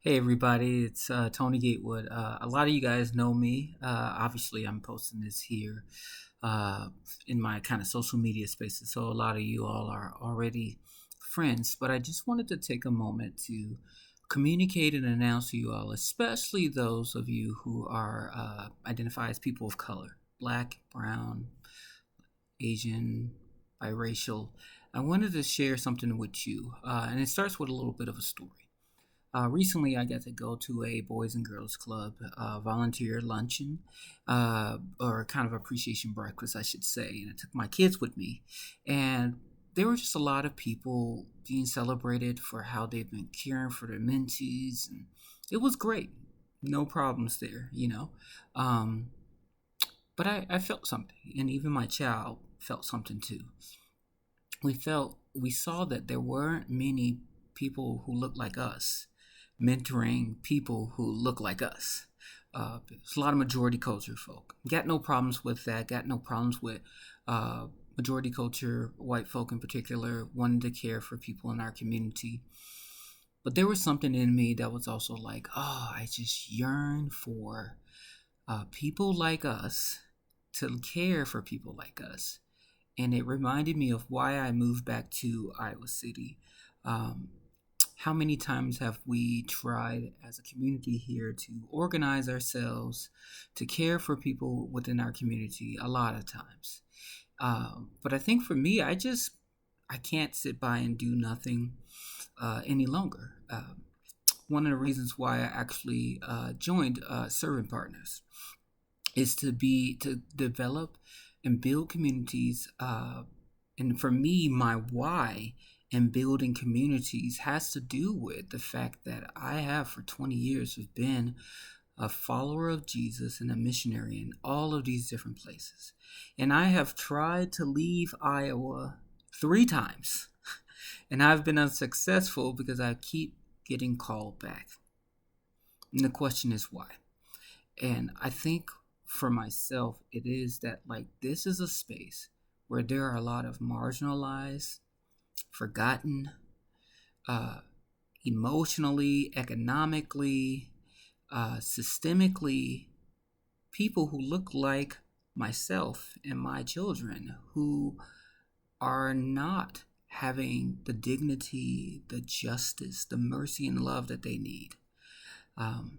Hey everybody, it's Tony Gatewood. A lot of you guys know me. Obviously, I'm posting this here uh, in my kind of social media spaces, so a lot of you all are already friends. But I just wanted to take a moment to communicate and announce to you all, especially those of you who are identify as people of color, black, brown, Asian, biracial. I wanted to share something with you, and it starts with a little bit of a story. Recently, I got to go to a Boys and Girls Club volunteer luncheon, or kind of appreciation breakfast, I should say. And I took my kids with me. And there were just a lot of people being celebrated for how they've been caring for their mentees. And it was great. No problems there. Um, but I felt something. And even my child felt something too. We saw that there weren't many people who looked like us mentoring people who look like us. It's a lot of majority culture folk. Got no problems with that. Got no problems with majority culture, white folk in particular, wanting to care for people in our community. But there was something in me that was also like, oh, I just yearn for people like us to care for people like us. And it reminded me of why I moved back to Iowa City. Um, how many times have we tried as a community here to organize ourselves to care for people within our community? A lot of times. But I think for me, I can't sit by and do nothing any longer. One of the reasons why I actually joined Servant Partners is to develop and build communities. And for me, my why in building communities has to do with the fact that I have for 20 years have been a follower of Jesus and a missionary in all of these different places. And I have tried to leave Iowa 3 times. And I've been unsuccessful because I keep getting called back. And the question is why? And I think for myself, it is that like this is a space where there are a lot of marginalized, forgotten, uh, emotionally, economically, systemically, people who look like myself and my children who are not having the dignity, the justice, the mercy, and love that they need. Um,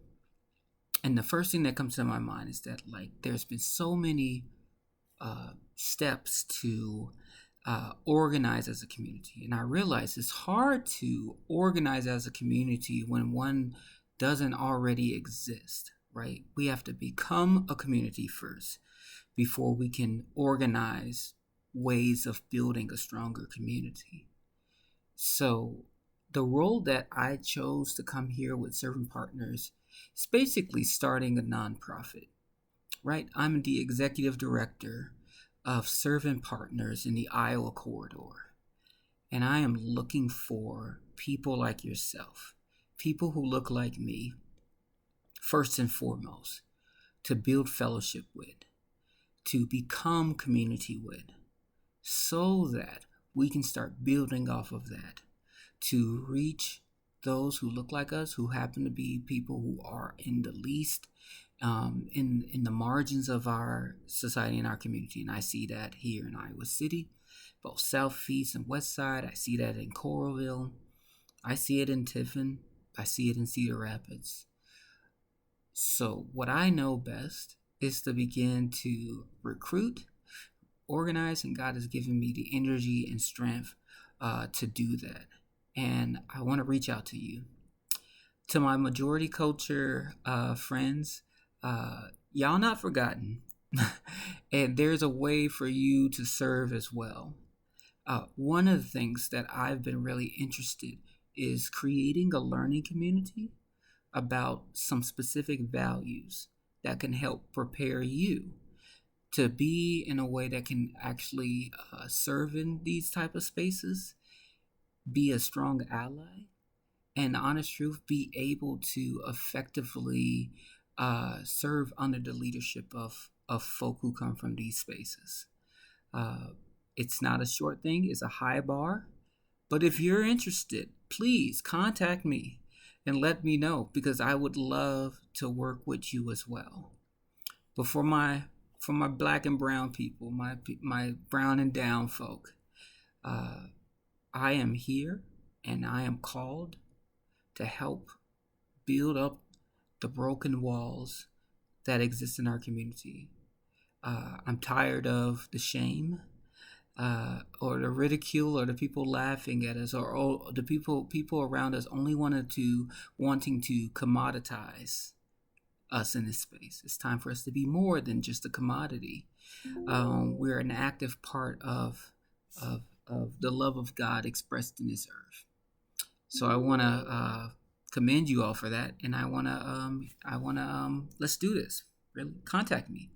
and the first thing that comes to my mind is that like there's been so many steps to organize as a community. And I realize it's hard to organize as a community when one doesn't already exist, right? We have to become a community first before we can organize ways of building a stronger community. So the role that I chose to come here with Servant Partners is basically starting a nonprofit, right? I'm the executive director of Servant Partners in the Iowa corridor. And I am looking for people like yourself, people who look like me, first and foremost, to build fellowship with, to become community with, so that we can start building off of that to reach those who look like us, who happen to be people who are in the least in the margins of our society and our community. And I see that here in Iowa City, both South East and West Side. I see that in Coralville. I see it in Tiffin. I see it in Cedar Rapids. So what I know best is to begin to recruit, organize, and God has given me the energy and strength to do that. And I want to reach out to you. To my majority culture friends, y'all not forgotten. And there's a way for you to serve as well. One of the things that I've been really interested is creating a learning community about some specific values that can help prepare you to be in a way that can actually serve in these type of spaces, be a strong ally, and honest truth, be able to effectively serve under the leadership of folk who come from these spaces. Uh, it's not a short thing, it's a high bar. But if you're interested, please contact me. and let me know, because I would love to work with you as well. But for my black and brown people, my brown and down folk, uh, I am here and I am called to help build up the broken walls that exist in our community. I'm tired of the shame, or the ridicule, or the people laughing at us, or the people around us only wanting to commoditize us in this space. It's time for us to be more than just a commodity. We're an active part of the love of God expressed in this earth. So I want to commend you all for that, and let's do this. Really, contact me.